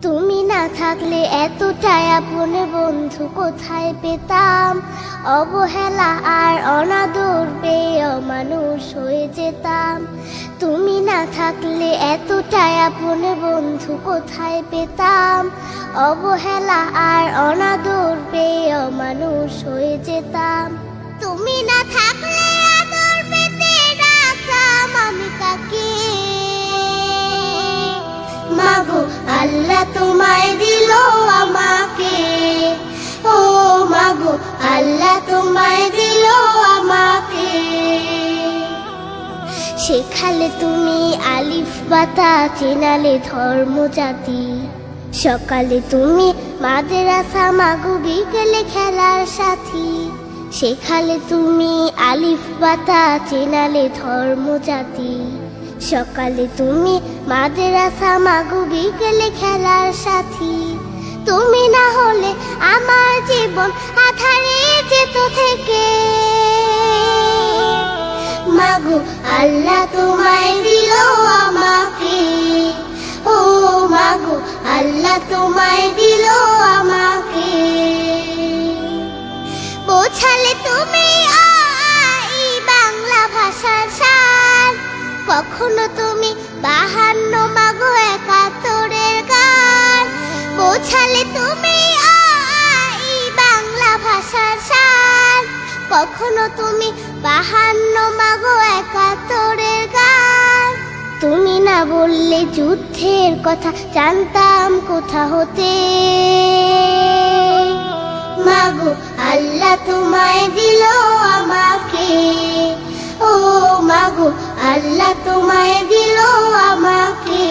তুমি না থাকলে এতটাই আপন বন্ধু কোথায় পেতাম। অবহেলা আর অনাদর পেয়ে অমানুষ হয়ে যেতাম। তুমি না থাকলে এতটাই আপন বন্ধু কোথায় পেতাম। অবহেলা আর অনাদর পেয়ে অমানুষ হয়ে যেতাম। তুমি না থাকলে আদর পেতে রাখতাম আমি কাকে। মাগো আল্লাহ তোমায় দিল আমাকে, ও মাগো আল্লাহ তোমায় দিল আমাকে। শেখালে তুমি আলিফ বাতা, চেনালে ধর্ম জাতি। সকালে তুমি মাদ্রাসা, মাগো বিকেলে খেলার সাথী। শেখালে তুমি আলিফ বাতা, চেনালে ধর্ম জাতি। সকালে তুমি মাদ্রাসা, মাগো বিকেলে খেলার সাথী। তুমি না হলে আমার জীবন আধারে যেত থেকে। মাগো আল্লাহ তোমায় দিল আমাকে, ও মাগো আল্লাহ তোমায় দিল আমাকে। বোঝালে তুমি বাংলা ভাষার শান। কখনো তুমি 52 মাগো 71-এর গান। বোঝালে তুমি বাংলা ভাষার শান। কখনো তুমি 52 মাগো 71-এর গান। তুমি না বললে যুদ্ধের কথা জানতাম কোথা হতে। মাগো আল্লাহ তোমায় দিল আমাকে, ও মাগো আল্লাহ তোমায় দিল আমাকে।